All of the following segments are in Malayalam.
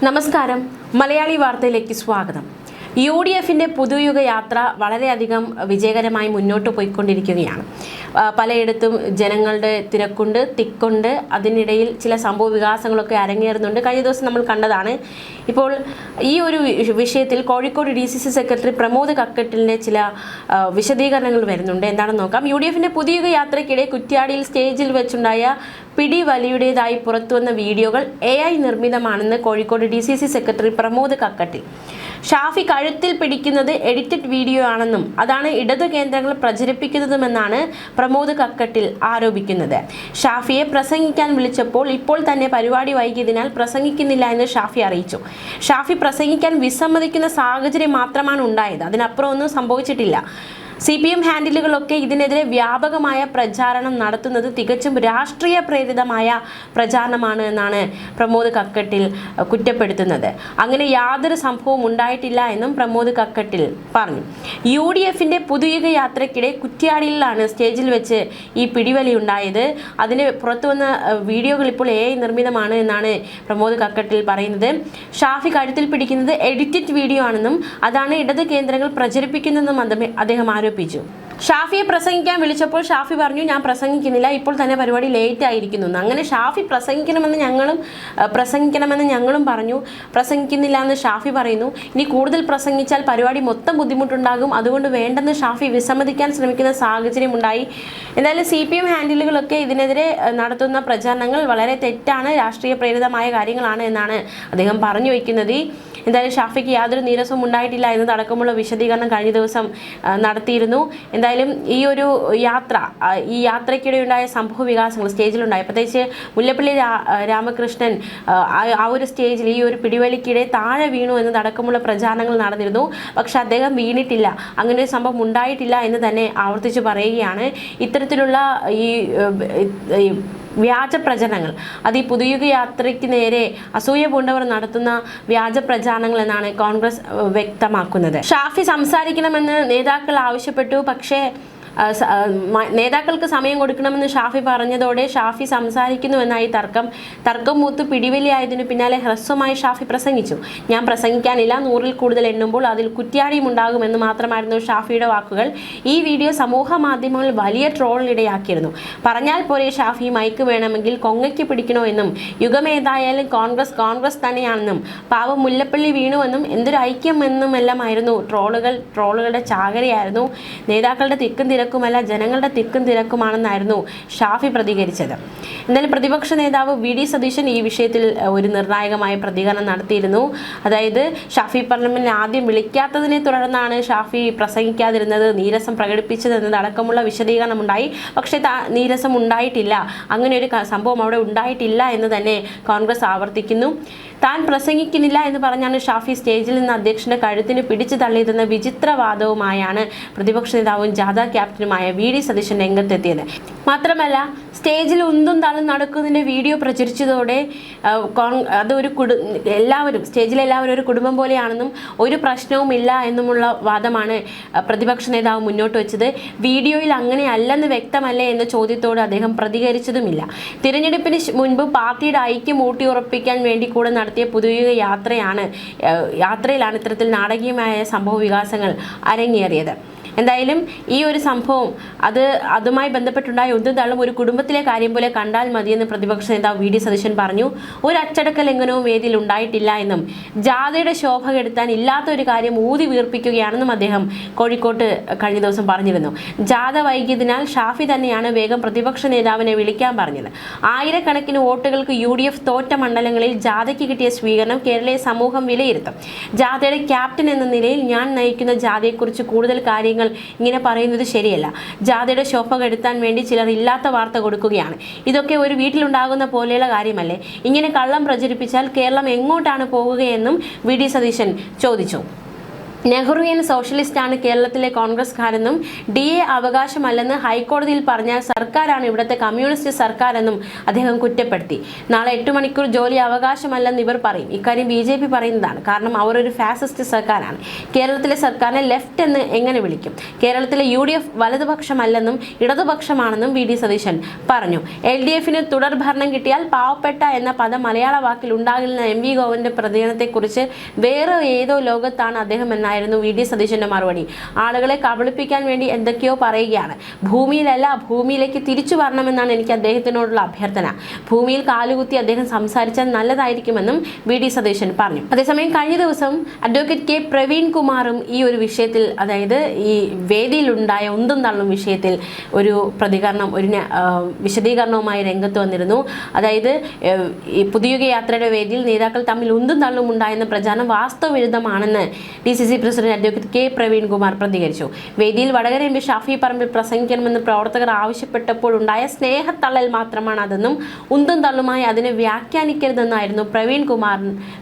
നമസ്കാരം മലയാളി വാർത്തയിലേക്ക് സ്വാഗതം. UDFിന്റെ പുതുയുഗ യാത്ര വളരെയധികം വിജയകരമായി മുന്നോട്ട് പോയിക്കൊണ്ടിരിക്കുകയാണ്. പലയിടത്തും ജനങ്ങളുടെ തിരക്കുണ്ട്. അതിനിടയിൽ ചില സംഭവ വികാസങ്ങളൊക്കെ അരങ്ങേറുന്നുണ്ട്. കഴിഞ്ഞ ദിവസം നമ്മൾ കണ്ടതാണ്. ഇപ്പോൾ ഈ ഒരു വിഷയത്തിൽ കോഴിക്കോട് DCC സെക്രട്ടറി പ്രമോദ് കക്കട്ടിലിന്റെ ചില വിശദീകരണങ്ങൾ വരുന്നുണ്ട്. എന്താണെന്ന് നോക്കാം. UDFിന്റെ പുതുയുഗ യാത്രയ്ക്കിടെ കുറ്റ്യാടിയിൽ സ്റ്റേജിൽ വെച്ചുണ്ടായ പിടിവലിയുടേതായി പുറത്തുവന്ന വീഡിയോകൾ AI നിർമ്മിതമാണെന്ന് കോഴിക്കോട് DCC സെക്രട്ടറി പ്രമോദ് കക്കട്ടിൽ. ഷാഫി കഴുത്തിൽ പിടിക്കുന്നത് എഡിറ്റഡ് വീഡിയോ ആണെന്നും അതാണ് ഇടതു കേന്ദ്രങ്ങൾ പ്രചരിപ്പിക്കുന്നതുമെന്നാണ് പ്രമോദ് കക്കട്ടിൽ ആരോപിക്കുന്നത്. ഷാഫിയെ പ്രസംഗിക്കാൻ വിളിച്ചപ്പോൾ ഇപ്പോൾ തന്നെ പരിപാടി വൈകിയതിനാൽ പ്രസംഗിക്കുന്നില്ല എന്ന് ഷാഫി അറിയിച്ചു. ഷാഫി പ്രസംഗിക്കാൻ വിസമ്മതിക്കുന്ന സാഹചര്യം മാത്രമാണ് ഉണ്ടായത്, അതിനപ്പുറം ഒന്നും സംഭവിച്ചിട്ടില്ല. CPM ഹാൻഡിലുകളൊക്കെ ഇതിനെതിരെ വ്യാപകമായ പ്രചാരണം നടത്തുന്നത് തികച്ചും രാഷ്ട്രീയ പ്രേരിതമായ പ്രചാരണമാണ് എന്നാണ് പ്രമോദ് കക്കട്ടിൽ കുറ്റപ്പെടുത്തുന്നത്. അങ്ങനെ യാതൊരു സംഭവവും ഉണ്ടായിട്ടില്ല എന്നും പ്രമോദ് കക്കട്ടിൽ പറഞ്ഞു. UDFിന്റെ പുതുയുഗ യാത്രയ്ക്കിടെ കുറ്റ്യാടിയിലാണ് സ്റ്റേജിൽ വെച്ച് ഈ പിടിവലി ഉണ്ടായത്. അതിന് പുറത്തു വന്ന വീഡിയോകൾ ഇപ്പോൾ AI നിർമ്മിതമാണ് എന്നാണ് പ്രമോദ് കക്കട്ടിൽ പറയുന്നത്. ഷാഫി കഴുത്തിൽ പിടിക്കുന്നത് എഡിറ്റഡ് വീഡിയോ ആണെന്നും അതാണ് ഇടത് കേന്ദ്രങ്ങൾ പ്രചരിപ്പിക്കുന്നതെന്നും അദ്ദേഹം ആരോപിച്ചു. ഷാഫിയെ പ്രസംഗിക്കാൻ വിളിച്ചപ്പോൾ ഷാഫി പറഞ്ഞു, ഞാൻ പ്രസംഗിക്കുന്നില്ല, ഇപ്പോൾ തന്നെ പരിപാടി ലേറ്റ് ആയിരിക്കുന്നു. അങ്ങനെ ഷാഫി പ്രസംഗിക്കണമെന്ന് ഞങ്ങളും പറഞ്ഞു, പ്രസംഗിക്കുന്നില്ല എന്ന് ഷാഫി പറയുന്നു. ഇനി കൂടുതൽ പ്രസംഗിച്ചാൽ പരിപാടി മൊത്തം ബുദ്ധിമുട്ടുണ്ടാകും, അതുകൊണ്ട് വേണ്ടെന്ന് ഷാഫി വിസമ്മതിക്കാൻ ശ്രമിക്കുന്ന സാഹചര്യം ഉണ്ടായി. എന്തായാലും CPM ഹാൻഡിലുകളൊക്കെ ഇതിനെതിരെ നടത്തുന്ന പ്രചാരണങ്ങൾ വളരെ തെറ്റാണ്, രാഷ്ട്രീയ പ്രേരിതമായ കാര്യങ്ങളാണ് എന്നാണ് അദ്ദേഹം പറഞ്ഞു വയ്ക്കുന്നത്. എന്തായാലും ഷാഫിക്ക് യാതൊരു നീരസവും ഉണ്ടായിട്ടില്ല എന്നതടക്കമുള്ള വിശദീകരണം കഴിഞ്ഞ ദിവസം നടത്തിയിരുന്നു. എന്തായാലും ഈ ഒരു യാത്രയ്ക്കിടെ ഉണ്ടായ സംഭവ വികാസങ്ങൾ സ്റ്റേജിലുണ്ടായി. പ്രത്യേകിച്ച് മുല്ലപ്പള്ളി രാമകൃഷ്ണൻ ആ ഒരു സ്റ്റേജിൽ ഈ ഒരു പിടിവലിക്കിടെ താഴെ വീണു എന്നതടക്കമുള്ള പ്രചാരണങ്ങൾ നടന്നിരുന്നു. പക്ഷെ അദ്ദേഹം വീണിട്ടില്ല, അങ്ങനെ ഒരു സംഭവം ഉണ്ടായിട്ടില്ല എന്ന് തന്നെ ആവർത്തിച്ച് പറയുകയാണ്. ഇത്തരത്തിലുള്ള ഈ വ്യാജ പ്രചരണങ്ങൾ, അത് ഈ പുതുയുഗ യാത്രയ്ക്ക് നേരെ അസൂയ പൂണ്ടവർ നടത്തുന്ന വ്യാജ പ്രചാരണങ്ങൾ എന്നാണ് കോൺഗ്രസ് വ്യക്തമാക്കുന്നത്. ഷാഫി സംസാരിക്കണമെന്ന് നേതാക്കൾ ആവശ്യപ്പെട്ടു, പക്ഷേ നേതാക്കൾക്ക് സമയം കൊടുക്കണമെന്ന് ഷാഫി പറഞ്ഞതോടെ ഷാഫി സംസാരിക്കുന്നുവെന്നായി തർക്കം മൂത്ത് പിടിവലിയായതിനു പിന്നാലെ ഹ്രസ്വമായി ഷാഫി പ്രസംഗിച്ചു. ഞാൻ പ്രസംഗിക്കാനില്ല, 100-ൽ കൂടുതൽ എണ്ണുമ്പോൾ അതിൽ കുറ്റ്യാടിയും ഉണ്ടാകുമെന്ന് മാത്രമായിരുന്നു ഷാഫിയുടെ വാക്കുകൾ. ഈ വീഡിയോ സമൂഹ മാധ്യമങ്ങളിൽ വലിയ ട്രോളിനിടയാക്കിയിരുന്നു. പറഞ്ഞാൽ പോലെ ഷാഫി മൈക്ക് വേണമെങ്കിൽ കൊങ്ങയ്ക്ക് പിടിക്കണോ എന്നും യുഗമേതായാലും കോൺഗ്രസ് തന്നെയാണെന്നും പാവം മുല്ലപ്പള്ളി വീണുവെന്നും എന്തൊരു ഐക്യം എന്നുമെല്ലാമായിരുന്നു ട്രോളുകളുടെ ചാകരയായിരുന്നു. നേതാക്കളുടെ തിക്കും തിരക്കുമല്ല, ജനങ്ങളുടെ തിക്കും തിരക്കുമാണെന്നായിരുന്നു ഷാഫി പ്രതികരിച്ചത്. എന്തായാലും പ്രതിപക്ഷ നേതാവ് VD സതീശൻ ഈ വിഷയത്തിൽ ഒരു നിർണായകമായ പ്രതികരണം നടത്തിയിരുന്നു. അതായത് ഷാഫി പാർലമെന്റിൽ ആദ്യം വിളിക്കാത്തതിനെ തുടർന്നാണ് ഷാഫി പ്രസംഗിക്കാതിരുന്നത്, നീരസം പ്രകടിപ്പിച്ചതെന്നതടക്കമുള്ള വിശദീകരണം ഉണ്ടായി. പക്ഷേ നീരസം ഉണ്ടായിട്ടില്ല, അങ്ങനെ ഒരു സംഭവം അവിടെ ഉണ്ടായിട്ടില്ല എന്ന് തന്നെ കോൺഗ്രസ് ആവർത്തിക്കുന്നു. താൻ പ്രസംഗിക്കുന്നില്ല എന്ന് പറഞ്ഞാണ് ഷാഫി സ്റ്റേജിൽ നിന്ന് അധ്യക്ഷന്റെ കഴുത്തിന് പിടിച്ചു തള്ളിയതെന്ന വിചിത്രവാദവുമായാണ് പ്രതിപക്ഷ നേതാവും ജാഥ ക്യാപ്റ്റനുമായ VD സതീശൻ രംഗത്തെത്തിയത്. മാത്രമല്ല സ്റ്റേജിൽ ഉന്തും തള്ളും നടക്കുന്നതിൻ്റെ വീഡിയോ പ്രചരിച്ചതോടെ സ്റ്റേജിലെല്ലാവരും ഒരു കുടുംബം പോലെയാണെന്നും ഒരു പ്രശ്നവുമില്ല എന്നുമുള്ള വാദമാണ് പ്രതിപക്ഷ നേതാവ് മുന്നോട്ട് വെച്ചത്. വീഡിയോയിൽ അങ്ങനെ അല്ലെന്ന് വ്യക്തമല്ലേ എന്ന ചോദ്യത്തോട് അദ്ദേഹം പ്രതികരിച്ചതുമില്ല. തിരഞ്ഞെടുപ്പിന് മുൻപ് പാർട്ടിയുടെ ഐക്യം ഊട്ടിയുറപ്പിക്കാൻ വേണ്ടി കൂടെ നടത്തിയ പുതുയുഗ യാത്രയിലാണ് ഇത്തരത്തിൽ നാടകീയമായ സംഭവ വികാസങ്ങൾ അരങ്ങേറിയത്. എന്തായാലും ഈ ഒരു സംഭവം അതുമായി ബന്ധപ്പെട്ടുണ്ടായ ഒന്നും തള്ളും ഒരു കുടുംബത്തിലെ കാര്യം പോലെ കണ്ടാൽ മതിയെന്ന് പ്രതിപക്ഷ നേതാവ് VD സതീശൻ പറഞ്ഞു. ഒരു അച്ചടക്ക ലംഘനവും വേദിയിൽ ഉണ്ടായിട്ടില്ല എന്നും ജാഥയുടെ ശോഭ കെടുത്താൻ ഇല്ലാത്ത ഒരു കാര്യം ഊതി വീർപ്പിക്കുകയാണെന്നും അദ്ദേഹം കോഴിക്കോട്ട് കഴിഞ്ഞ ദിവസം പറഞ്ഞിരുന്നു. ജാഥ വൈകിയതിനാൽ ഷാഫി തന്നെയാണ് വേഗം പ്രതിപക്ഷ നേതാവിനെ വിളിക്കാൻ പറഞ്ഞത്. ആയിരക്കണക്കിന് വോട്ടുകൾക്ക് UDF തോറ്റ മണ്ഡലങ്ങളിൽ ജാഥയ്ക്ക് കിട്ടിയ സ്വീകരണം കേരളീയ സമൂഹം വിലയിരുത്തും. ജാഥയുടെ ക്യാപ്റ്റൻ എന്ന നിലയിൽ ഞാൻ നയിക്കുന്ന ജാഥയെക്കുറിച്ച് കൂടുതൽ കാര്യങ്ങൾ ഇങ്ങനെ പറയുന്നത് ശരിയല്ല. ജാഥയുടെ ശോഭ കെടുത്താൻ വേണ്ടി ചിലർ ഇല്ലാത്ത വാർത്ത കൊടുക്കുകയാണ്. ഇതൊക്കെ ഒരു വീട്ടിലുണ്ടാകുന്ന പോലെയുള്ള കാര്യമല്ലേ? ഇങ്ങനെ കള്ളം പ്രചരിപ്പിച്ചാൽ കേരളം എങ്ങോട്ടാണ് പോകുകയെന്നും VD സതീശൻ ചോദിച്ചു. നെഹ്റുവിയൻ സോഷ്യലിസ്റ്റാണ് കേരളത്തിലെ കോൺഗ്രസ്കാരെന്നും DA അവകാശമല്ലെന്ന് ഹൈക്കോടതിയിൽ പറഞ്ഞ സർക്കാരാണ് ഇവിടുത്തെ കമ്മ്യൂണിസ്റ്റ് സർക്കാരെന്നും അദ്ദേഹം കുറ്റപ്പെടുത്തി. നാളെ 8 മണിക്കൂർ ജോലി അവകാശമല്ലെന്ന് ഇവർ പറയും. ഇക്കാര്യം BJP പറയുന്നതാണ്. കാരണം അവർ ഒരു ഫാസിസ്റ്റ് സർക്കാരാണ്. കേരളത്തിലെ സർക്കാരിനെ ലെഫ്റ്റ് എന്ന് എങ്ങനെ വിളിക്കും? കേരളത്തിലെ UDF വലതുപക്ഷമല്ലെന്നും ഇടതുപക്ഷമാണെന്നും VD സതീശൻ പറഞ്ഞു. LDFന് തുടർ ഭരണം കിട്ടിയാൽ പാവപ്പെട്ട എന്ന പദം മലയാള വാക്കിൽ ഉണ്ടാകില്ലെന്ന MV ഗോവിന്ദന്റെ പ്രതികരണത്തെക്കുറിച്ച് വേറെ ഏതോ ലോകത്താണ് അദ്ദേഹം എന്നായിരുന്നു VD സതീശന്റെ മറുപടി. ആളുകളെ കബളിപ്പിക്കാൻ വേണ്ടി എന്തൊക്കെയോ പറയുകയാണ്. ഭൂമിയിലല്ല, ഭൂമിയിലേക്ക് തിരിച്ചു വരണമെന്നാണ് എനിക്ക് അദ്ദേഹത്തിനോടുള്ള അഭ്യർത്ഥന. ഭൂമിയിൽ കാലുകുത്തി അദ്ദേഹം സംസാരിച്ചാൽ നല്ലതായിരിക്കുമെന്നും VD സതീശൻ പറഞ്ഞു. അതേസമയം കഴിഞ്ഞ ദിവസം അഡ്വക്കേറ്റ് K പ്രവീൺ കുമാറും ഈ ഒരു വിഷയത്തിൽ, അതായത് ഈ വേദിയിലുണ്ടായ ഉന്തും തള്ളും വിഷയത്തിൽ ഒരു പ്രതികരണം, ഒരു വിശദീകരണവുമായി രംഗത്ത് വന്നിരുന്നു. അതായത് ഈ പുതുയുഗ യാത്രയുടെ വേദിയിൽ നേതാക്കൾ തമ്മിൽ ഉന്തും തള്ളും ഉണ്ടായെന്ന പ്രചാരണം വാസ്തവവിരുദ്ധമാണെന്ന് DCC president advocate K Praveen Kumar പ്രതികരിച്ചു. വേദിയിൽ വടകര MP ഷാഫി പറമ്പിൽ പ്രസംഗിക്കണമെന്ന് പ്രവർത്തകർ ആവശ്യപ്പെട്ടപ്പോൾ ഉണ്ടായ സ്നേഹത്തള്ളൽ മാത്രമാണ് അതെന്നും ഉന്തും തള്ളുമായി അതിനെ വ്യാഖ്യാനിക്കരുതെന്നായിരുന്നു പ്രവീൺ കുമാർ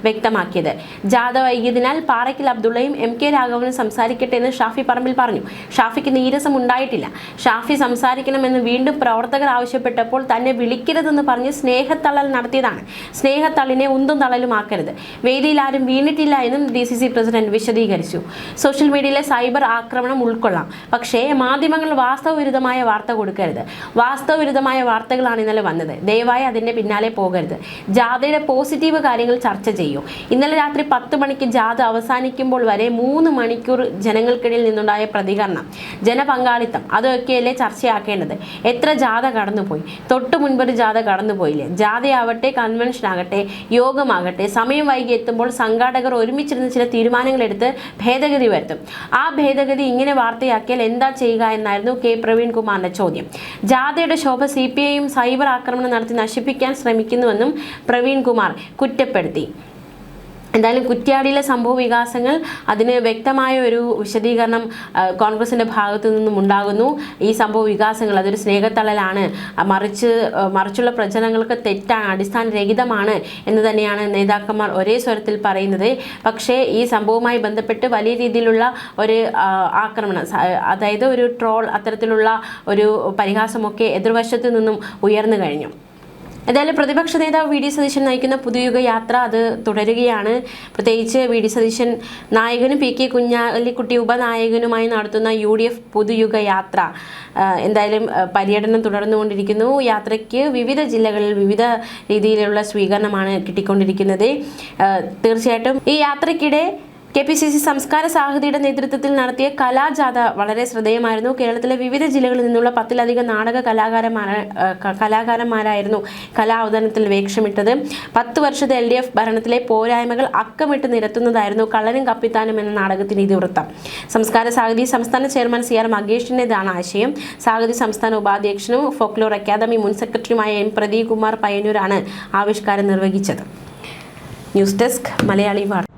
വ്യക്തമാക്കിയത്. ജാഥ വൈകിയതിനാൽ പാറയ്ക്കൽ അബ്ദുള്ളയും MK രാഘവനും സംസാരിക്കട്ടെ എന്ന് ഷാഫി പറമ്പിൽ പറഞ്ഞു. ഷാഫിക്ക് നീരസം ഉണ്ടായിട്ടില്ല. ഷാഫി സംസാരിക്കണമെന്ന് വീണ്ടും പ്രവർത്തകർ ആവശ്യപ്പെട്ടപ്പോൾ തന്നെ വിളിക്കരുതെന്ന് പറഞ്ഞ് സ്നേഹത്തള്ളൽ നടത്തിയതാണ്. സ്നേഹത്തള്ളിനെ ഉന്തും തള്ളലുമാക്കരുത്. വേദിയിൽ ആരും വീണിട്ടില്ല എന്നും DCC പ്രസിഡന്റ് വിശദീകരിച്ചു. സോഷ്യൽ മീഡിയയിലെ സൈബർ ആക്രമണം ഉൾക്കൊള്ളാം, പക്ഷേ മാധ്യമങ്ങൾ വാസ്തവവിരുദ്ധമായ വാർത്ത കൊടുക്കരുത്. വാസ്തവവിരുദ്ധമായ വാർത്തകളാണ് ഇന്നലെ വന്നത്. ദയവായി അതിന്റെ പിന്നാലെ പോകരുത്. ജാഥയുടെ പോസിറ്റീവ് കാര്യങ്ങൾ ചർച്ച ചെയ്യൂ. ഇന്നലെ രാത്രി 10 മണിക്ക് ജാഥ അവസാനിക്കുമ്പോൾ വരെ 3 മണിക്കൂർ ജനങ്ങൾക്കിടയിൽ നിന്നുണ്ടായ പ്രതികരണം, ജനപങ്കാളിത്തം, അതൊക്കെയല്ലേ ചർച്ചയാക്കേണ്ടത്. എത്ര ജാഥ കടന്നുപോയി. തൊട്ടു മുൻപൊരു ജാഥ കടന്നുപോയില്ലേ. ജാഥയാവട്ടെ, കൺവെൻഷൻ ആകട്ടെ, യോഗമാകട്ടെ, സമയം വൈകി എത്തുമ്പോൾ സംഘാടകർ ഒരുമിച്ചിരുന്ന് ചില തീരുമാനങ്ങൾ എടുത്ത് ഭേദഗതി വരുത്തും. ആ ഭേദഗതി ഇങ്ങനെ വാർത്തയാക്കിയാൽ എന്താ ചെയ്യുക എന്നായിരുന്നു K പ്രവീൺ കുമാറിന്റെ ചോദ്യം. ജാഥയുടെ ശോഭ CPIയും സൈബർ ആക്രമണം നടത്തി നശിപ്പിക്കാൻ ശ്രമിക്കുന്നുവെന്നും പ്രവീൺ കുമാർ കുറ്റപ്പെടുത്തി. എന്തായാലും കുറ്റ്യാടിയിലെ സംഭവ വികാസങ്ങൾ, അതിന് വ്യക്തമായ ഒരു വിശദീകരണം കോൺഗ്രസിൻ്റെ ഭാഗത്തു നിന്നും ഉണ്ടാകുന്നു. ഈ സംഭവ വികാസങ്ങൾ അതൊരു സ്നേഹത്തള്ളലാണ്, മറിച്ചുള്ള പ്രചരണങ്ങൾക്ക് തെറ്റാണ്, അടിസ്ഥാനരഹിതമാണ് എന്ന് തന്നെയാണ് നേതാക്കന്മാർ ഒരേ സ്വരത്തിൽ പറയുന്നത്. പക്ഷേ ഈ സംഭവവുമായി ബന്ധപ്പെട്ട് വലിയ രീതിയിലുള്ള ഒരു ആക്രമണം, അതായത് ഒരു ട്രോൾ, അത്തരത്തിലുള്ള ഒരു പരിഹാസമൊക്കെ എതിർവശത്തു നിന്നും ഉയർന്നു കഴിഞ്ഞു. എന്തായാലും പ്രതിപക്ഷ നേതാവ് VD സതീശൻ നയിക്കുന്ന പുതുയുഗ യാത്ര അത് തുടരുകയാണ്. പ്രത്യേകിച്ച് VD സതീശൻ നായകനും PK കുഞ്ഞാലിക്കുട്ടി ഉപനായകനുമായി നടത്തുന്ന UDF പുതുയുഗ യാത്ര എന്തായാലും പര്യടനം തുടർന്നുകൊണ്ടിരിക്കുന്നു. യാത്രയ്ക്ക് വിവിധ ജില്ലകളിൽ വിവിധ രീതിയിലുള്ള സ്വീകരണമാണ് കിട്ടിക്കൊണ്ടിരിക്കുന്നത്. തീർച്ചയായിട്ടും ഈ യാത്രയ്ക്കിടെ KPCC സംസ്കാര സാഹിതിയുടെ നേതൃത്വത്തിൽ നടത്തിയ കലാജാഥ വളരെ ശ്രദ്ധേയമായിരുന്നു. കേരളത്തിലെ വിവിധ ജില്ലകളിൽ നിന്നുള്ള 10ലധികം നാടക കലാകാരന്മാരായിരുന്നു കലാവതരണത്തിൽ വേഷമിട്ടത്. 10 വർഷത്തെ LDF ഭരണത്തിലെ പോരായ്മകൾ അക്കമിട്ട് നിരത്തുന്നതായിരുന്നു കള്ളനും കപ്പിത്താനും എന്ന നാടകത്തിന്റെ ഇതിവൃത്തം. സംസ്കാര സാഹിതി സംസ്ഥാന ചെയർമാൻ CR മഗേഷിൻ്റെതാണ് ആശയം. സാഹിതി സംസ്ഥാന ഉപാധ്യക്ഷനും ഫോക്ലോർ അക്കാദമി മുൻ സെക്രട്ടറിയുമായ M പ്രദീപ് കുമാർ പയ്യന്നൂരാണ് ആവിഷ്കാരം നിർവഹിച്ചത്. ന്യൂസ് ഡെസ്ക് മലയാളി വാർത്ത.